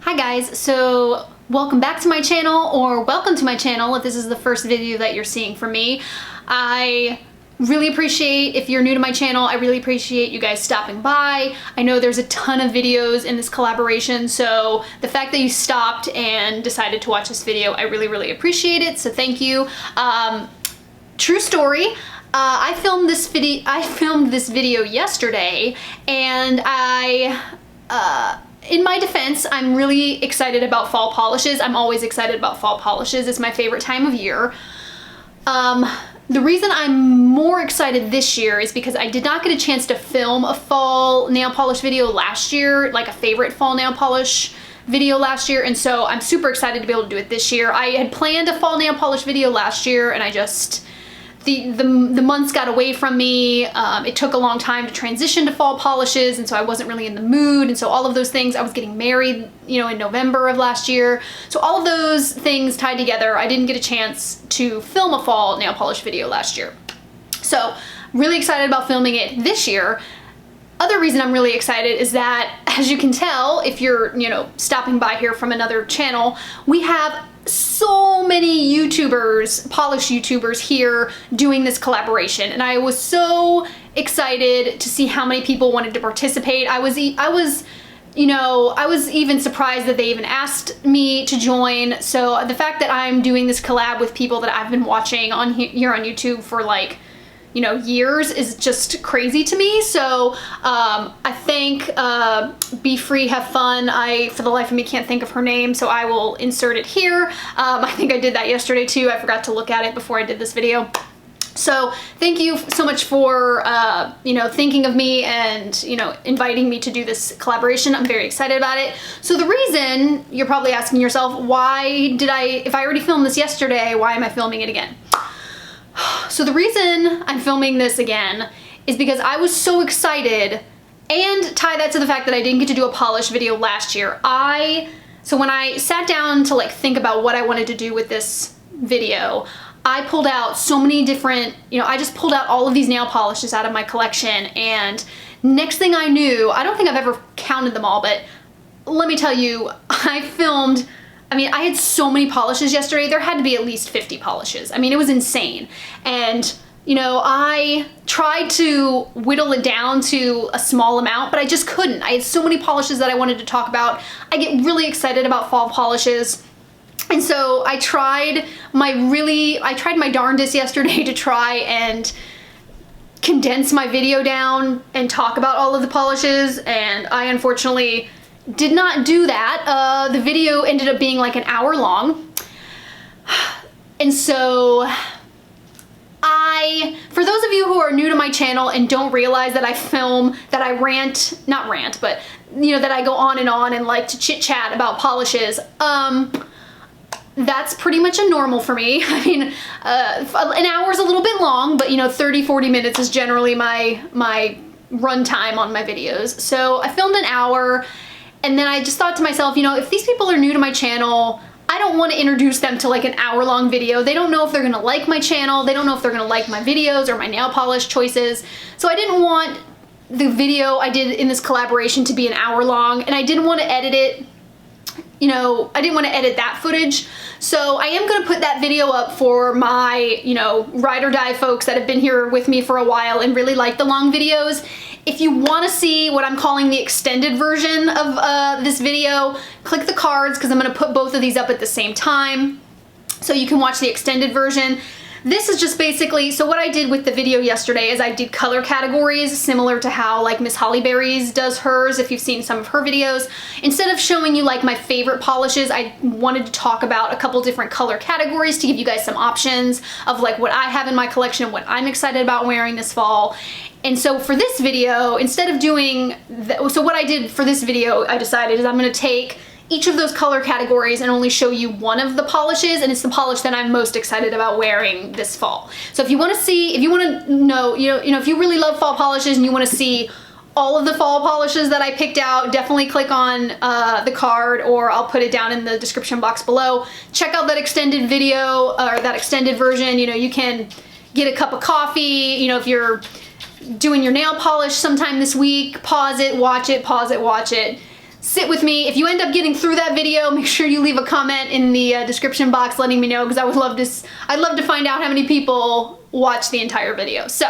Hi guys, so welcome back to my channel, or welcome to my channel if this is the first video that you're seeing from me. I really appreciate, if you're new to my channel, I really appreciate you guys stopping by. I know there's a ton of videos in this collaboration, so the fact that you stopped and decided to watch this video, I really appreciate it, so thank you. True story. I filmed this video yesterday, and in my defense, I'm really excited about fall polishes. I'm always excited about fall polishes. It's my favorite time of year. The reason I'm more excited this year is because I did not get a chance to film a fall nail polish video last year, like a favorite fall nail polish video last year, and so I'm super excited to be able to do it this year. I had planned a fall nail polish video last year, and I just, the months got away from me. It took a long time to transition to fall polishes, and so I wasn't really in the mood, and so all of those things, I was getting married, you know, in November of last year. So all of those things tied together, I didn't get a chance to film a fall nail polish video last year. So really excited about filming it this year. Other reason I'm really excited is that, as you can tell, if you're, you know, stopping by here from another channel, we have so many YouTubers, polish YouTubers here doing this collaboration, and I was so excited to see how many people wanted to participate. I was even surprised that they even asked me to join. So the fact that I'm doing this collab with people that I've been watching on here on YouTube for, like, you know, years is just crazy to me. So I think Be Free, Have Fun. I, for the life of me, can't think of her name, so I will insert it here. I think I did that yesterday too. I forgot to look at it before I did this video. So thank you so much for, you know, thinking of me and, you know, inviting me to do this collaboration. I'm very excited about it. So the reason, you're probably asking yourself, why did if I already filmed this yesterday, why am I filming it again? So the reason I'm filming this again is because I was so excited, and tie that to the fact that I didn't get to do a polish video last year. So when I sat down to, like, think about what I wanted to do with this video, I pulled out so many different, you know, I just pulled out all of these nail polishes out of my collection, and next thing I knew, I don't think I've ever counted them all, but let me tell you, I had so many polishes yesterday. There had to be at least 50 polishes. I mean, it was insane. And, you know, I tried to whittle it down to a small amount, but I just couldn't. I had so many polishes that I wanted to talk about. I get really excited about fall polishes. And so I tried my darndest yesterday to try and condense my video down and talk about all of the polishes, and I unfortunately did not do that. The video ended up being like an hour long. And so for those of you who are new to my channel and don't realize that but you know, that I go on and like to chit chat about polishes, that's pretty much a normal for me. I mean, an hour's a little bit long, but you know, 30-40 minutes is generally my run time on my videos. So I filmed an hour, and then I just thought to myself, you know, if these people are new to my channel, I don't want to introduce them to like an hour-long video. They don't know if they're gonna like my channel. They don't know if they're gonna like my videos or my nail polish choices. So I didn't want the video I did in this collaboration to be an hour long, and I didn't want to edit it. You know, I didn't want to edit that footage. So I am going to put that video up for my, you know, ride or die folks that have been here with me for a while and really like the long videos. If you want to see what I'm calling the extended version of this video, click the cards, because I'm going to put both of these up at the same time so you can watch the extended version. This is just basically, so what I did with the video yesterday is I did color categories similar to how like Miss Hollyberries does hers, if you've seen some of her videos. Instead of showing you like my favorite polishes, I wanted to talk about a couple different color categories to give you guys some options of like what I have in my collection, what I'm excited about wearing this fall. And so for this video, instead of doing, so what I did for this video, I decided is I'm going to take each of those color categories and only show you one of the polishes, and it's the polish that I'm most excited about wearing this fall. So if you want to see, if you want to know, you know, if you really love fall polishes and you want to see all of the fall polishes that I picked out, definitely click on the card, or I'll put it down in the description box below. Check out that extended video, or that extended version. You know, you can get a cup of coffee, you know, if you're doing your nail polish sometime this week, pause it, watch it, pause it, watch it. sit with me. If you end up getting through that video, make sure you leave a comment in the description box letting me know, because I'd love to find out how many people watch the entire video. So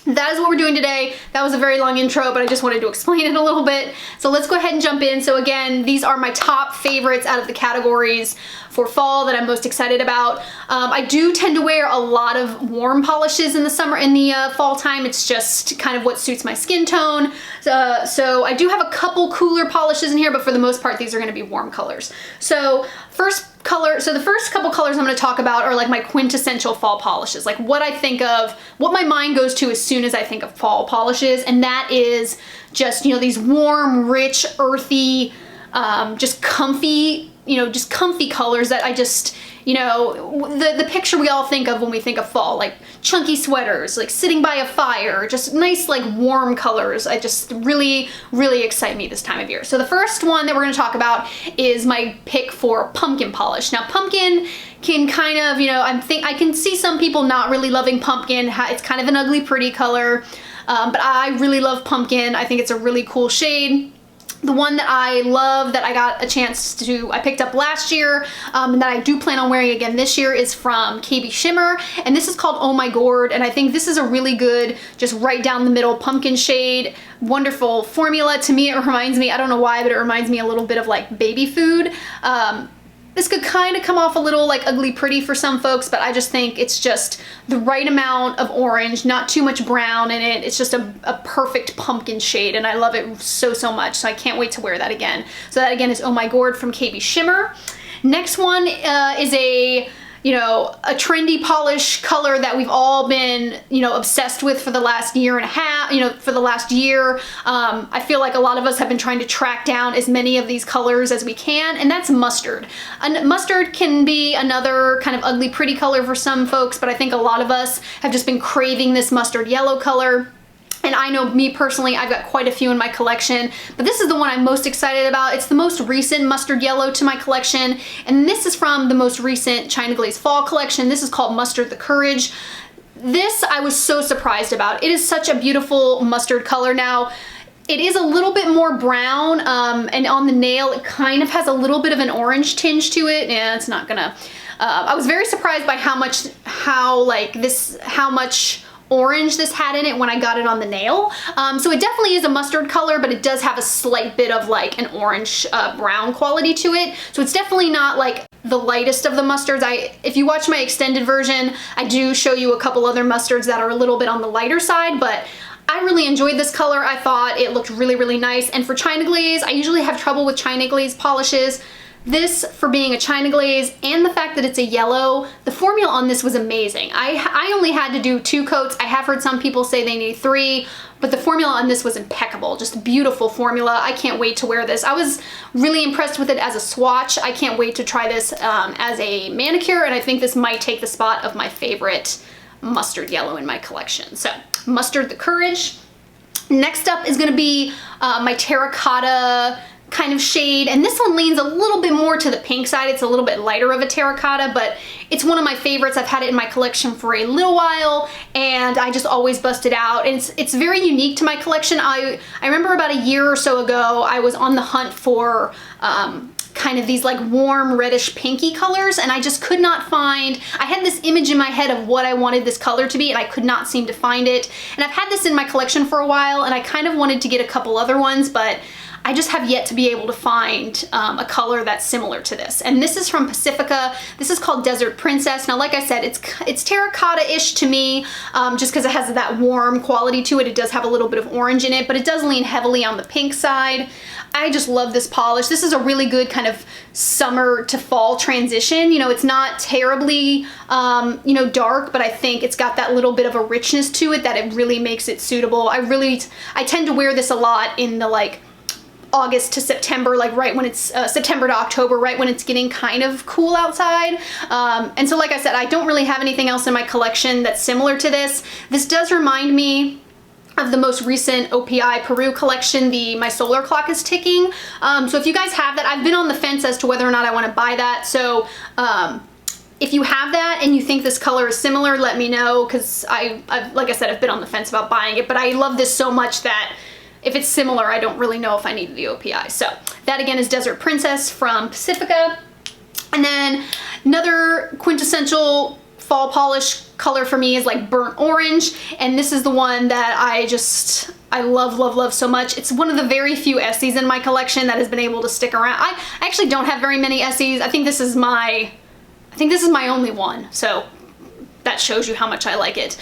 that is what we're doing today. That was a very long intro, but I just wanted to explain it a little bit. So let's go ahead and jump in. So again, these are my top favorites out of the categories for fall that I'm most excited about. I do tend to wear a lot of warm polishes in the fall time. It's just kind of what suits my skin tone. So I do have a couple cooler polishes in here, but for the most part, these are gonna be warm colors. So the first couple colors I'm gonna talk about are like my quintessential fall polishes, like what I think of, what my mind goes to as soon as I think of fall polishes, and that is just, you know, these warm, rich, earthy, just comfy colors that I just, you know, the picture we all think of when we think of fall, like chunky sweaters, like sitting by a fire, just nice, like warm colors. I just really, really excite me this time of year. So the first one that we're gonna talk about is my pick for pumpkin polish. Now pumpkin can kind of, you know, I can see some people not really loving pumpkin. It's kind of an ugly, pretty color, but I really love pumpkin. I think it's a really cool shade. The one that I love that I got a chance to, I picked up last year, and that I do plan on wearing again this year, is from KB Shimmer, and this is called Oh My Gourd, and I think this is a really good, just right down the middle pumpkin shade. Wonderful formula. To me, it reminds me, I don't know why, but it reminds me a little bit of like baby food. This could kind of come off a little like ugly pretty for some folks, but I just think it's just the right amount of orange, not too much brown in it. It's just a perfect pumpkin shade, and I love it so, so much. So I can't wait to wear that again. So that again is Oh My Gourd from KB Shimmer. Next one is a trendy polish color that we've all been, you know, obsessed with for the last year and a half, you know, for the last year. I feel like a lot of us have been trying to track down as many of these colors as we can, and that's mustard. And mustard can be another kind of ugly pretty color for some folks, but I think a lot of us have just been craving this mustard yellow color. And I know me personally, I've got quite a few in my collection, but this is the one I'm most excited about. It's the most recent mustard yellow to my collection, and this is from the most recent China Glaze fall collection. This is called Mustard the Courage. This I was so surprised about. It is such a beautiful mustard color. Now, it is a little bit more brown, and on the nail, it kind of has a little bit of an orange tinge to it. Yeah, it's not gonna, I was very surprised by how much orange this had in it when I got it on the nail. So it definitely is a mustard color, but it does have a slight bit of like an orange brown quality to it. So it's definitely not like the lightest of the mustards. If you watch my extended version, I do show you a couple other mustards that are a little bit on the lighter side, but I really enjoyed this color. I thought it looked really, really nice. And for China Glaze, I usually have trouble with China Glaze polishes. This, for being a China Glaze and the fact that it's a yellow, the formula on this was amazing. I only had to do 2 coats. I have heard some people say they need 3, but the formula on this was impeccable. Just a beautiful formula. I can't wait to wear this. I was really impressed with it as a swatch. I can't wait to try this as a manicure, and I think this might take the spot of my favorite mustard yellow in my collection. So, Mustard the Courage. Next up is gonna be my Terracotta kind of shade, and this one leans a little bit more to the pink side. It's a little bit lighter of a terracotta, but it's one of my favorites. I've had it in my collection for a little while, and I just always bust it out. And it's very unique to my collection. I remember about a year or so ago, I was on the hunt for kind of these like warm reddish pinky colors, and I just could not find, I had this image in my head of what I wanted this color to be, and I could not seem to find it. And I've had this in my collection for a while, and I kind of wanted to get a couple other ones, but I just have yet to be able to find a color that's similar to this. And this is from Pacifica. This is called Desert Princess. Now, like I said, it's terracotta-ish to me, just because it has that warm quality to it. It does have a little bit of orange in it, but it does lean heavily on the pink side. I just love this polish. This is a really good kind of summer to fall transition. You know, it's not terribly, you know, dark, but I think it's got that little bit of a richness to it that it really makes it suitable. I tend to wear this a lot in the like August to September, like right when it's September to October, right when it's getting kind of cool outside. And so like I said, I don't really have anything else in my collection that's similar to this. This does remind me of the most recent OPI Peru collection, My Solar Clock is Ticking. So if you guys have that, I've been on the fence as to whether or not I want to buy that. So if you have that and you think this color is similar, let me know, because like I said, I've been on the fence about buying it, but I love this so much that if it's similar, I don't really know if I need the OPI. So that again is Desert Princess from Pacifica. And then another quintessential fall polish color for me is like burnt orange, and this is the one that I love so much. It's one of the very few Essies in my collection that has been able to stick around. I actually don't have very many Essies. I think this is my only one, so that shows you how much I like it.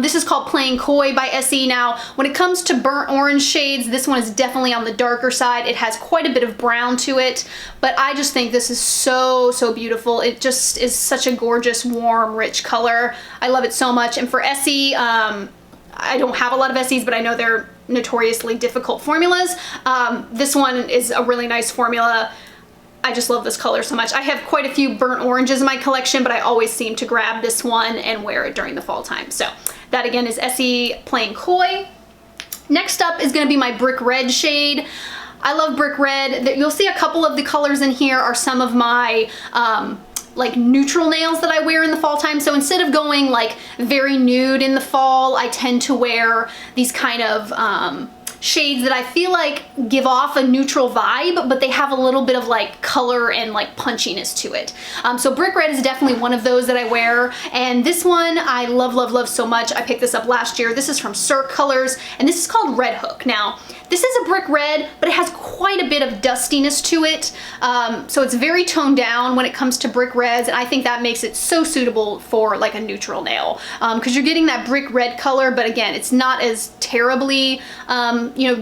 This is called Playing Coy by Essie. Now, when it comes to burnt orange shades, this one is definitely on the darker side. It has quite a bit of brown to it, but I just think this is so beautiful. It just is such a gorgeous, warm, rich color. I love it so much. And for Essie, I don't have a lot of Essies, but I know they're notoriously difficult formulas. This one is a really nice formula. I just love this color so much. I have quite a few burnt oranges in my collection, but I always seem to grab this one and wear it during the fall time. So that again is Essie Playing Coy. Next up is gonna be my Brick Red shade. I love Brick Red. You'll see a couple of the colors in here are some of my like neutral nails that I wear in the fall time. So instead of going like very nude in the fall, I tend to wear these kind of shades that I feel like give off a neutral vibe, but they have a little bit of like color and like punchiness to it. So Brick Red is definitely one of those that I wear, and this one I love so much. I picked this up last year. This is from Cirque Colors, and this is called Red Hook. Now, this is a brick red, but it has quite a bit of dustiness to it. So it's very toned down when it comes to brick reds, and I think that makes it so suitable for like a neutral nail, because you're getting that brick red color, but again, it's not as terribly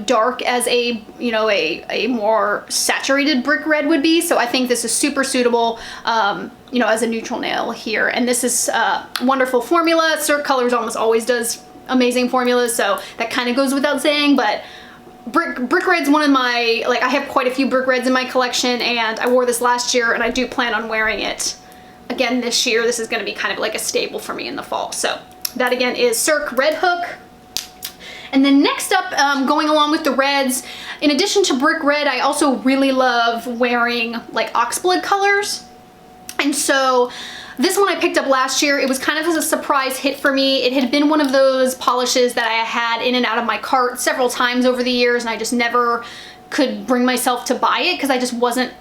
dark as a more saturated brick red would be. So I think this is super suitable as a neutral nail here. And this is a wonderful formula. Cirque Colors almost always does amazing formulas, so that kind of goes without saying, but Brick Red's one of my, I have quite a few Brick Reds in my collection, and I wore this last year, and I do plan on wearing it again this year. This is going to be kind of like a staple for me in the fall. So that again is Cirque Red Hook. And then next up, going along with the reds, in addition to Brick Red, I also really love wearing like Oxblood colors. And so this one I picked up last year. It was kind of as a surprise hit for me. It had been one of those polishes that I had in and out of my cart several times over the years, and I just never could bring myself to buy it because I just wasn't,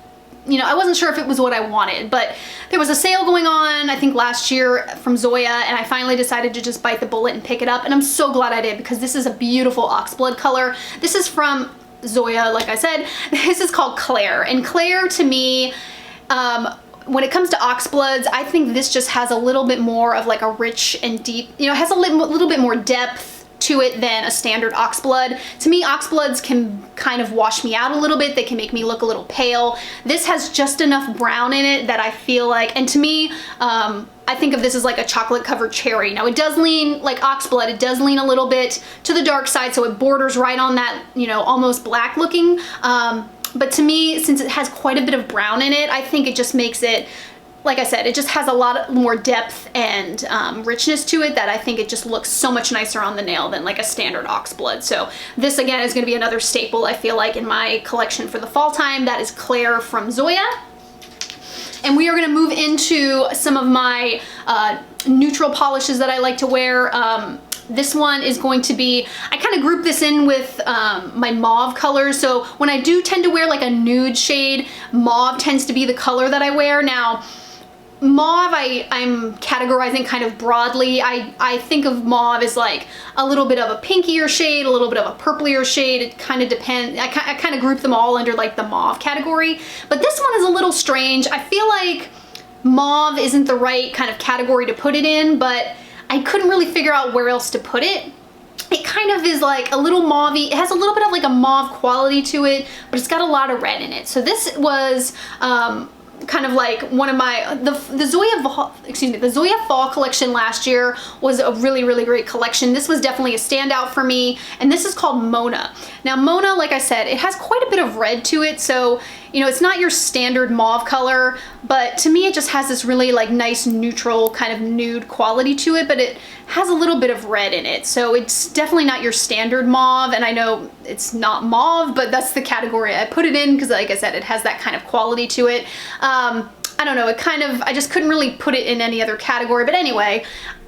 I wasn't sure if it was what I wanted. But there was a sale going on, I think last year from Zoya, and I finally decided to just bite the bullet and pick it up, and I'm so glad I did because this is a beautiful Oxblood color. This is from Zoya, like I said. This is called Clare, and Clare to me, when it comes to Oxbloods, I think this just has a little bit more of like a rich and deep, it has a little bit more depth to it than a standard Oxblood. To me, Oxbloods can kind of wash me out a little bit. They can make me look a little pale. This has just enough brown in it that I feel like, and to me, I think of this as like a chocolate covered cherry. Now it does lean, like Oxblood, it does lean a little bit to the dark side, so it borders right on that, almost black looking. But to me, since it has quite a bit of brown in it, I think it just makes it, like I said, it just has a lot more depth and richness to it that I think it just looks so much nicer on the nail than like a standard Oxblood. So this again is going to be another staple, I feel like, in my collection for the fall time. That is Clare from Zoya. And we are going to move into some of my neutral polishes that I like to wear. This one is going to be, I kind of group this in with my mauve colors. So when I do tend to wear like a nude shade, mauve tends to be the color that I wear. Now, mauve I'm categorizing kind of broadly. I think of mauve as like a little bit of a pinkier shade, a little bit of a purplier shade. It kind of depends. I kind of group them all under like the mauve category. But this one is a little strange. I feel like mauve isn't the right kind of category to put it in, but I couldn't really figure out where else to put it. It kind of is like a little mauvey. It has a little bit of like a mauve quality to it, but it's got a lot of red in it. So this was kind of like one of my, the Zoya fall collection last year was a really great collection. This was definitely a standout for me, and this is called Mona. Now Mona, like I said, it has quite a bit of red to it, so it's not your standard mauve color, but to me it just has this really like nice neutral kind of nude quality to it, but it has a little bit of red in it, so it's definitely not your standard mauve. And I know it's not mauve, but that's the category I put it in because, like I said, it has that kind of quality to it. I don't know, I just couldn't really put it in any other category, but anyway,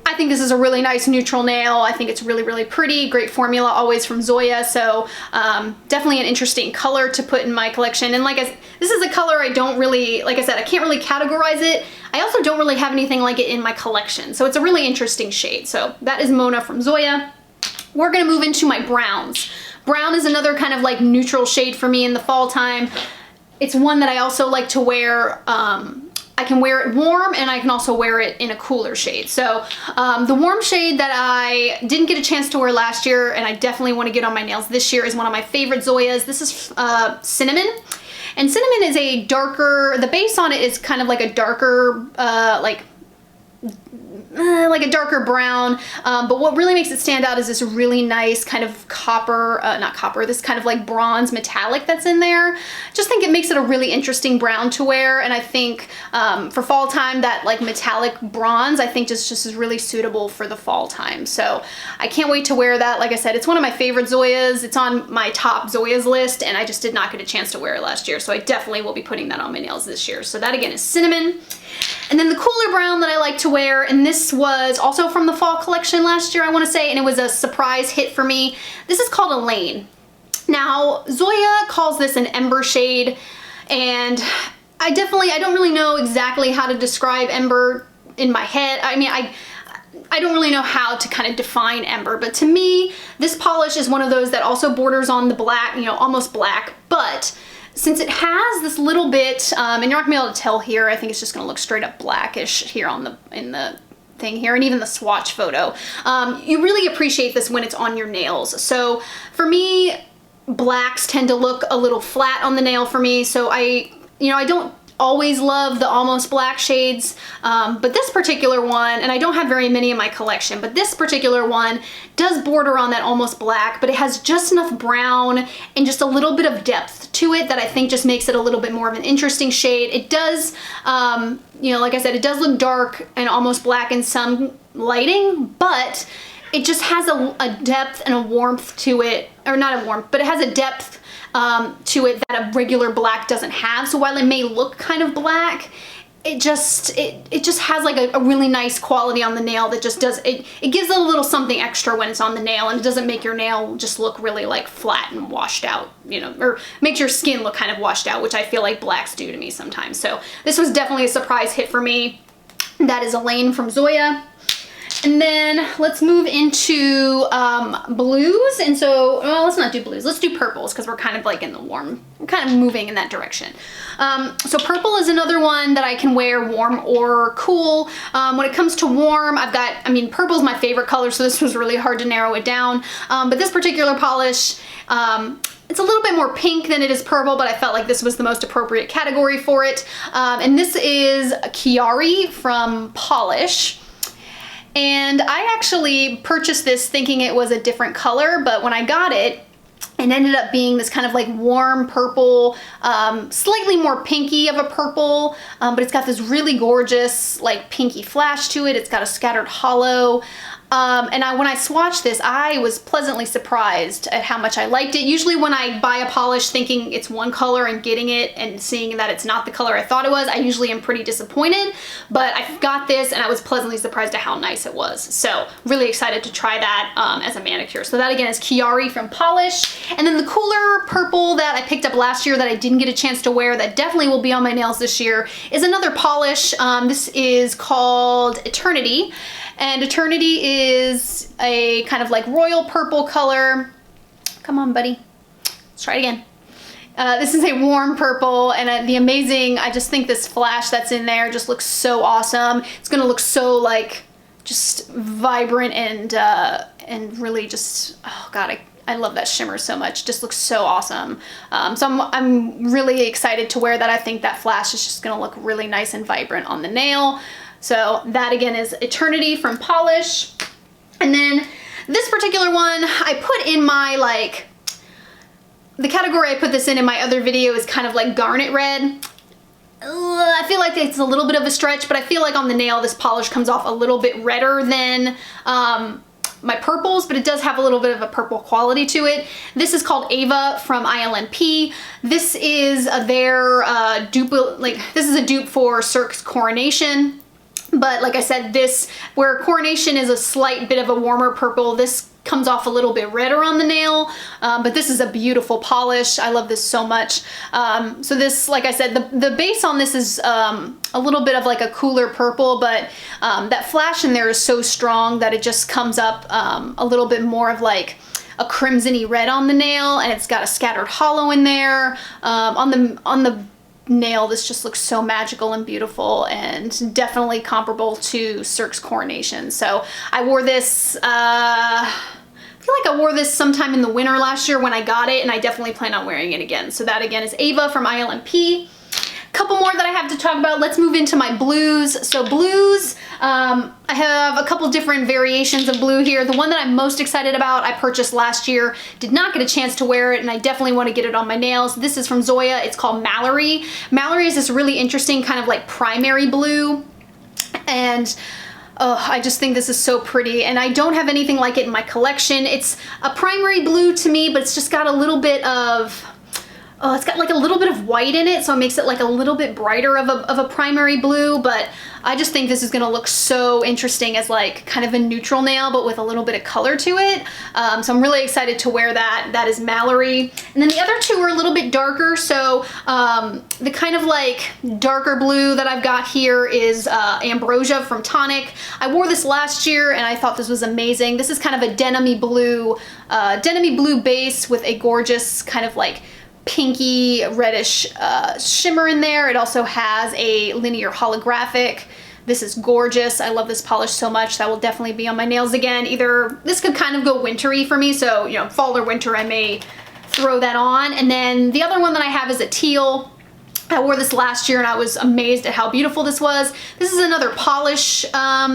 I think this is a really nice neutral nail. I think it's really, really pretty. Great formula always from Zoya. So definitely an interesting color to put in my collection. And this is a color I don't really, like I said, I can't really categorize it. I also don't really have anything like it in my collection. So it's a really interesting shade. So that is Mona from Zoya. We're gonna move into my browns. Brown is another kind of like neutral shade for me in the fall time. It's one that I also like to wear. I can wear it warm and I can also wear it in a cooler shade. So the warm shade that I didn't get a chance to wear last year and I definitely want to get on my nails this year is one of my favorite Zoyas. This is Cinnamon. And Cinnamon is a darker, the base on it is kind of like a darker, like a darker brown, but what really makes it stand out is this really nice kind of copper, not copper, this kind of like bronze metallic that's in there. Just think it makes it a really interesting brown to wear, and I think for fall time that like metallic bronze I think just is really suitable for the fall time. So I can't wait to wear that. Like I said, it's one of my favorite Zoyas. It's on my top Zoyas list and I just did not get a chance to wear it last year, so I definitely will be putting that on my nails this year. So that again is Cinnamon. And then the cooler brown that I like to wear, and this was also from the fall collection last year, I want to say, and it was a surprise hit for me. This is called Elaine. Now, Zoya calls this an ember shade, and I don't really know exactly how to describe ember in my head. I mean, I don't really know how to kind of define ember, but to me, this polish is one of those that also borders on the black, you know, almost black, but since it has this little bit, and you're not gonna be able to tell here, I think it's just gonna look straight up blackish here in the thing here, and even the swatch photo. You really appreciate this when it's on your nails. So for me, blacks tend to look a little flat on the nail for me, so I don't always love the almost black shades, but this particular one, and I don't have very many in my collection, but this particular one does border on that almost black, but it has just enough brown and just a little bit of depth to it that I think just makes it a little bit more of an interesting shade. It does, you know, like I said, it does look dark and almost black in some lighting, but it just has a depth and a warmth to it, or not a warmth, but it has a depth to it that a regular black doesn't have. So while it may look kind of black, it just has like a really nice quality on the nail that just does it gives it a little something extra when it's on the nail, and it doesn't make your nail just look really like flat and washed out, you know, or makes your skin look kind of washed out, which I feel like blacks do to me sometimes. So this was definitely a surprise hit for me. That is Elaine from Zoya. And then let's move into blues. And so, well, let's not do blues. Let's do purples because we're kind of like in the warm, we're kind of moving in that direction. So purple is another one that I can wear warm or cool. When it comes to warm, purple is my favorite color, so this was really hard to narrow it down. But this particular polish, it's a little bit more pink than it is purple, but I felt like this was the most appropriate category for it. And this is Chiari from Polish. And I actually purchased this thinking it was a different color, but when I got it, it ended up being this kind of like warm purple, slightly more pinky of a purple, but it's got this really gorgeous like pinky flash to it. It's got a scattered hollow. And when I swatched this, I was pleasantly surprised at how much I liked it. Usually when I buy a polish thinking it's one color and getting it and seeing that it's not the color I thought it was, I usually am pretty disappointed, but I got this and I was pleasantly surprised at how nice it was. So really excited to try that as a manicure. So that again is Chiari from Polish. And then the cooler purple that I picked up last year that I didn't get a chance to wear that definitely will be on my nails this year is another polish. This is called Eternity. And Eternity is a kind of like royal purple color. Come on, buddy. Let's try it again. This is a warm purple, and I just think this flash that's in there just looks so awesome. It's gonna look so like just vibrant and really just, oh God, I love that shimmer so much. Just looks so awesome. So I'm really excited to wear that. I think that flash is just gonna look really nice and vibrant on the nail. So that again is Eternity from Polish. And then this particular one I put in my like, the category I put this in my other video is kind of like garnet red. I feel like it's a little bit of a stretch, but I feel like on the nail this polish comes off a little bit redder than my purples, but it does have a little bit of a purple quality to it. This is called Ava from ILNP. This is their dupe, this is a dupe for Cirque's Coronation. But like I said, this, where Coronation is a slight bit of a warmer purple, this comes off a little bit redder on the nail, but this is a beautiful polish. I love this so much. So this, like I said, the base on this is a little bit of like a cooler purple, but that flash in there is so strong that it just comes up a little bit more of like a crimsony red on the nail, and it's got a scattered hollow in there. On the nail, this just looks so magical and beautiful, and definitely comparable to Cirque's Coronation. So I wore this, I feel like I wore this sometime in the winter last year when I got it, and I definitely plan on wearing it again. So that again is Ava from ILMP. Couple more that I have to talk about. Let's move into my blues. So blues, I have a couple different variations of blue here. The one that I'm most excited about, I purchased last year, did not get a chance to wear it, and I definitely want to get it on my nails. This is from Zoya. It's called Mallory. Mallory is this really interesting kind of like primary blue, and I just think this is so pretty, and I don't have anything like it in my collection. It's a primary blue to me, but it's just got a little bit of, it's got like a little bit of white in it, so it makes it like a little bit brighter of a primary blue, but I just think this is gonna look so interesting as like kind of a neutral nail, but with a little bit of color to it. So I'm really excited to wear that. That is Mallory. And then the other two are a little bit darker, so the kind of like darker blue that I've got here is Ambrosia from Tonic. I wore this last year and I thought this was amazing. This is kind of a denim-y blue base with a gorgeous kind of like pinky reddish shimmer in there. It also has a linear holographic. This is gorgeous. I love this polish so much. That will definitely be on my nails again. Either this could kind of go wintry for me, so you know, fall or winter I may throw that on. And then the other one that I have is a teal. I wore this last year and I was amazed at how beautiful this was. This is another polish.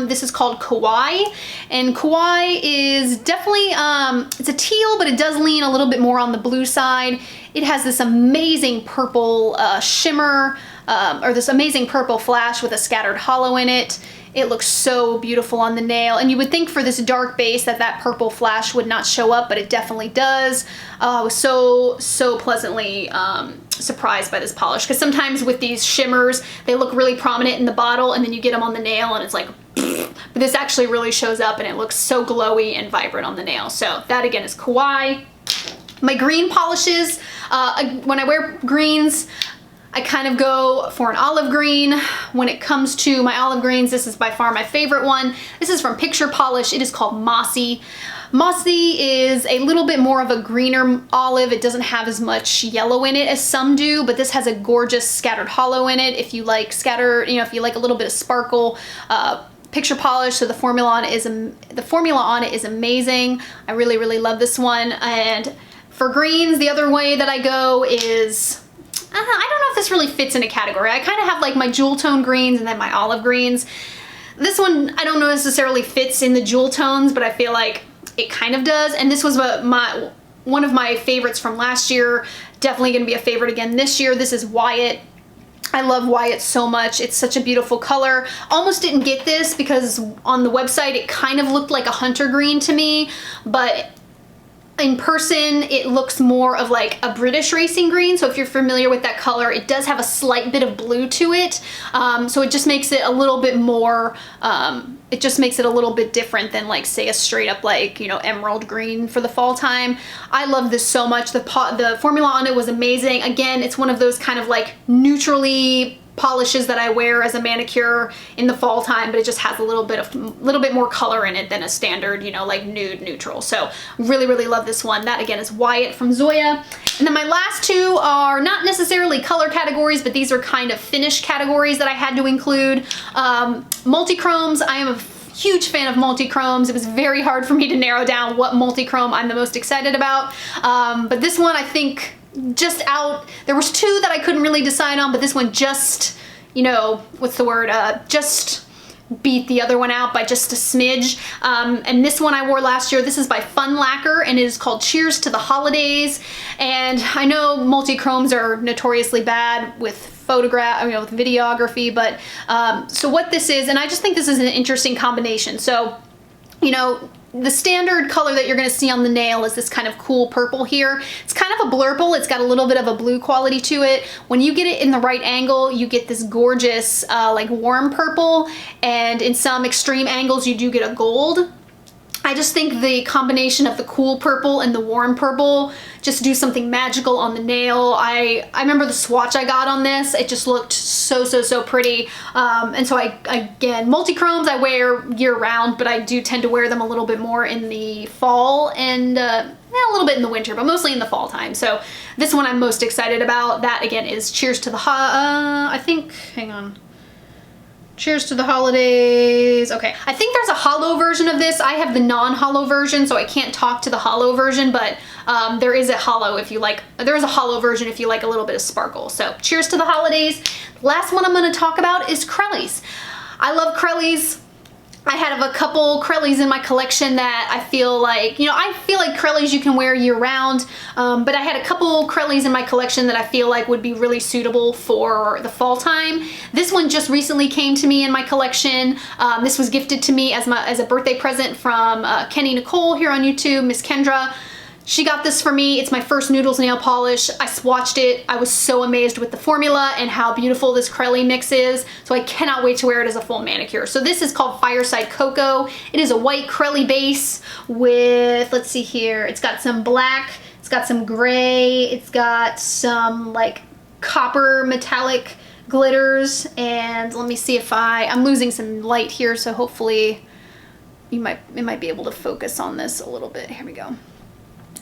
This is called Kawaii, and Kawaii is definitely, it's a teal, but it does lean a little bit more on the blue side. It has this amazing purple shimmer, or this amazing purple flash with a scattered hollow in it. It looks so beautiful on the nail, and you would think for this dark base that purple flash would not show up, but it definitely does. I was so pleasantly surprised by this polish, because sometimes with these shimmers, they look really prominent in the bottle, and then you get them on the nail and it's like, but this actually really shows up and it looks so glowy and vibrant on the nail. So that again is Kawaii. My green polishes, when I wear greens, I kind of go for an olive green. When it comes to my olive greens, this is by far my favorite one. This is from Picture Polish. It is called Mossy. Mossy is a little bit more of a greener olive. It doesn't have as much yellow in it as some do, but this has a gorgeous scattered hollow in it. If you like if you like a little bit of sparkle, Picture Polish, so the formula on it is amazing. I really love this one. And for greens, the other way that I go is, I don't know if this really fits in a category. I kind of have like my jewel tone greens and then my olive greens. This one I don't know necessarily fits in the jewel tones, but I feel like it kind of does. And this was one of my favorites from last year. Definitely gonna be a favorite again this year. This is Wyatt. I love Wyatt so much. It's such a beautiful color. Almost didn't get this because on the website it kind of looked like a hunter green to me, but in person it looks more of like a British racing green. So if you're familiar with that color, it does have a slight bit of blue to it, so it just makes it a little bit more, it just makes it a little bit different than like say a straight up like, you know, emerald green for the fall time. I love this so much. The formula on it was amazing. Again, it's one of those kind of like neutrally polishes that I wear as a manicure in the fall time, but it just has a little bit more color in it than a standard, you know, like nude neutral. So really love this one. That again is Wyatt from Zoya. And then my last two are not necessarily color categories, but these are kind of finish categories that I had to include. Multichromes. I am a huge fan of multichromes. It was very hard for me to narrow down what multichrome I'm the most excited about, but this one I think just out, there was two that I couldn't really decide on, but this one just, you know, what's the word, just beat the other one out by just a smidge. And this one I wore last year. This is by Fun Lacquer and it is called Cheers to the Holidays. And I know multichromes are notoriously bad with with videography, but so what this is, and I just think this is an interesting combination. So, you know, the standard color that you're gonna see on the nail is this kind of cool purple here. It's kind of a blurple. It's got a little bit of a blue quality to it. When you get it in the right angle, you get this gorgeous like warm purple, and in some extreme angles, you do get a gold. I just think the combination of the cool purple and the warm purple just do something magical on the nail. I remember the swatch I got on this. It just looked so pretty. And so again, multi-chromes I wear year round, but I do tend to wear them a little bit more in the fall and a little bit in the winter, but mostly in the fall time. So this one I'm most excited about. That again is Cheers to the hang on. Cheers to the holidays. Okay, I think there's a hollow version of this. I have the non-hollow version, so I can't talk to the hollow version, but there is a hollow if you like, there is a hollow version if you like a little bit of sparkle. So cheers to the holidays. Last one I'm gonna talk about is Crellies. I love Crellies. I have a couple Crellies in my collection that I feel like, you know, I feel like Crellies you can wear year round, but I had a couple Crellies in my collection that I feel like would be really suitable for the fall time. This one just recently came to me in my collection. This was gifted to me as a birthday present from Keny Nicole here on YouTube, Miss Kendra. She got this for me. It's my first Noodles nail polish. I swatched it. I was so amazed with the formula and how beautiful this Crelly mix is. So I cannot wait to wear it as a full manicure. So this is called Fireside Cocoa. It is a white Crelly base with, let's see here, it's got some black, it's got some gray, it's got some like copper metallic glitters, and let me see if I'm losing some light here, so hopefully it might be able to focus on this a little bit. Here we go.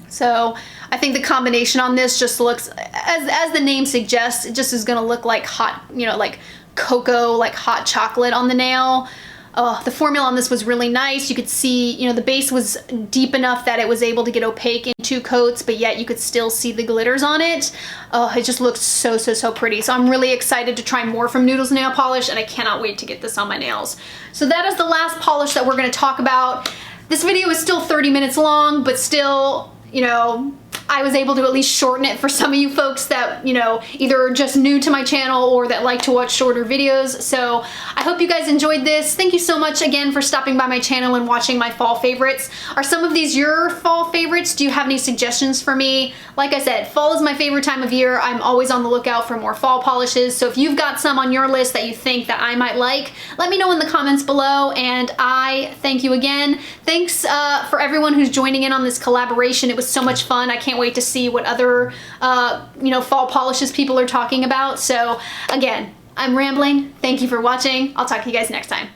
So I think the combination on this just looks, as the name suggests, it just is gonna look like hot, you know, like cocoa, like hot chocolate on the nail. The formula on this was really nice. You could see, you know, the base was deep enough that it was able to get opaque in 2 coats, but yet you could still see the glitters on it. It just looks so pretty. So I'm really excited to try more from Noodles nail polish, and I cannot wait to get this on my nails. So that is the last polish that we're gonna talk about. This video is still 30 minutes long, but still, you know, I was able to at least shorten it for some of you folks that, you know, either are just new to my channel or that like to watch shorter videos. So I hope you guys enjoyed this. Thank you so much again for stopping by my channel and watching my fall favorites. Are some of these your fall favorites? Do you have any suggestions for me? Like I said, fall is my favorite time of year. I'm always on the lookout for more fall polishes. So if you've got some on your list that you think that I might like, let me know in the comments below. And I thank you again. Thanks for everyone who's joining in on this collaboration. It was so much fun. I can't wait to see what other, you know, fall polishes people are talking about. So again, I'm rambling. Thank you for watching. I'll talk to you guys next time.